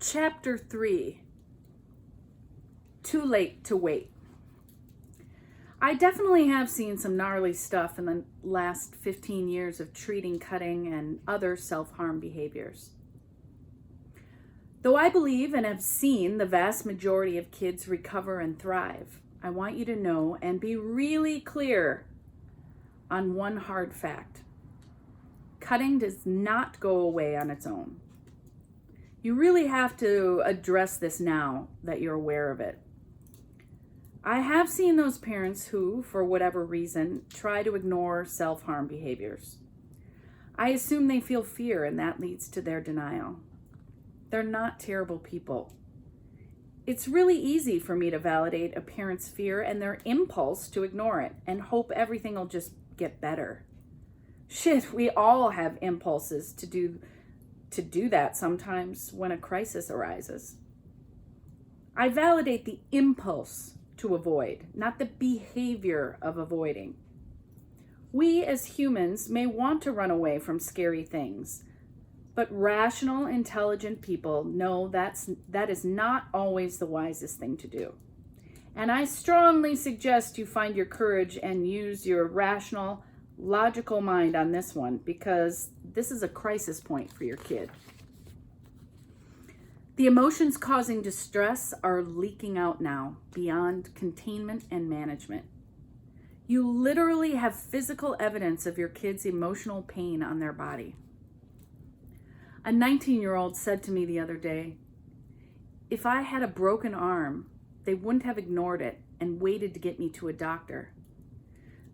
Chapter 3, Too Late to Wait. I definitely have seen some gnarly stuff in the last 15 years of treating cutting and other self-harm behaviors. Though I believe and have seen the vast majority of kids recover and thrive, I want you to know and be really clear on one hard fact. Cutting does not go away on its own. You really have to address this now that you're aware of it. I have seen those parents who, for whatever reason, try to ignore self-harm behaviors. I assume they feel fear and that leads to their denial. They're not terrible people. It's really easy for me to validate a parent's fear and their impulse to ignore it and hope everything will just get better. Shit, we all have impulses to do that sometimes when a crisis arises. I validate the impulse to avoid, not the behavior of avoiding. We as humans may want to run away from scary things, but rational, intelligent people know that is not always the wisest thing to do. And I strongly suggest you find your courage and use your rational, logical mind on this one, because this is a crisis point for your kid. The emotions causing distress are leaking out now beyond containment and management. You literally have physical evidence of your kid's emotional pain on their body. A 19-year-old said to me the other day, if I had a broken arm, they wouldn't have ignored it and waited to get me to a doctor.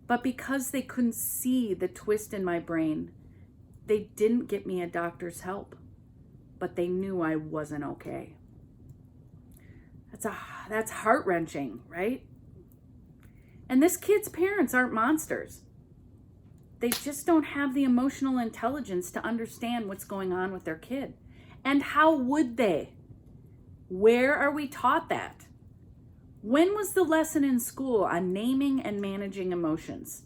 But because they couldn't see the twist in my brain, they didn't get me a doctor's help. But they knew I wasn't okay. That's heart-wrenching, right? And this kid's parents aren't monsters. They just don't have the emotional intelligence to understand what's going on with their kid. And how would they? Where are we taught that? When was the lesson in school on naming and managing emotions?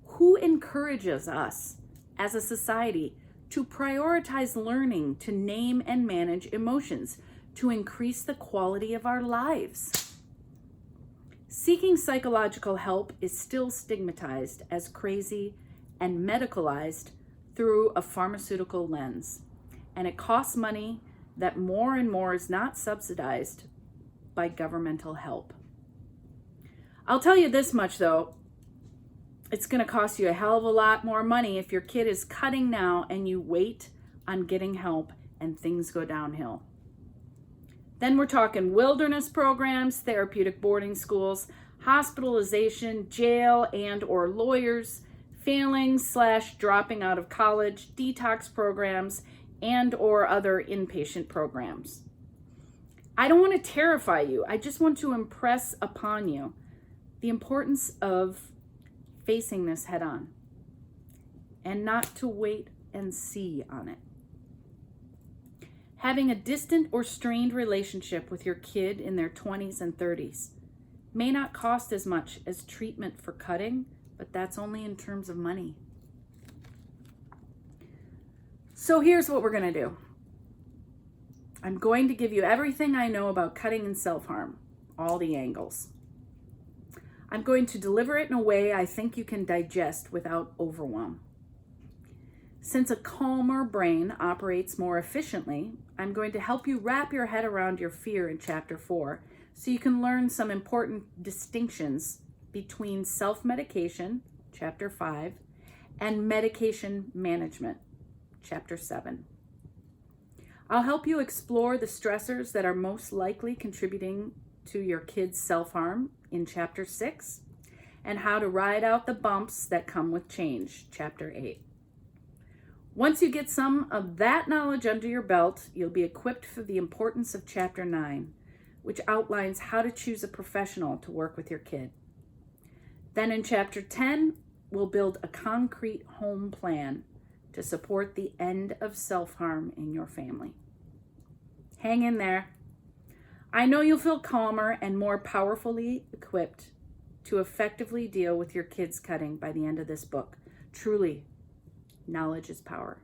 Who encourages us as a society to prioritize learning to name and manage emotions to increase the quality of our lives? Seeking psychological help is still stigmatized as crazy and medicalized through a pharmaceutical lens, and it costs money that more and more is not subsidized by governmental help. I'll tell you this much though, it's going to cost you a hell of a lot more money if your kid is cutting now and you wait on getting help and things go downhill. Then we're talking wilderness programs, therapeutic boarding schools, hospitalization, jail and or lawyers, failing/dropping out of college, detox programs, and or other inpatient programs. I don't want to terrify you. I just want to impress upon you the importance of facing this head on and not to wait and see on it. Having a distant or strained relationship with your kid in their 20s and 30s may not cost as much as treatment for cutting, but that's only in terms of money. So here's what we're going to do. I'm going to give you everything I know about cutting and self-harm, all the angles. I'm going to deliver it in a way I think you can digest without overwhelm. Since a calmer brain operates more efficiently, I'm going to help you wrap your head around your fear in Chapter 4 so you can learn some important distinctions between self-medication, Chapter 5, and medication management, Chapter 7. I'll help you explore the stressors that are most likely contributing to your kid's self-harm in Chapter 6, and how to ride out the bumps that come with change, Chapter 8. Once you get some of that knowledge under your belt, you'll be equipped for the importance of Chapter 9, which outlines how to choose a professional to work with your kid. Then in Chapter 10, we'll build a concrete home plan to support the end of self-harm in your family. Hang in there. I know you'll feel calmer and more powerfully equipped to effectively deal with your kids' cutting by the end of this book. Truly, knowledge is power.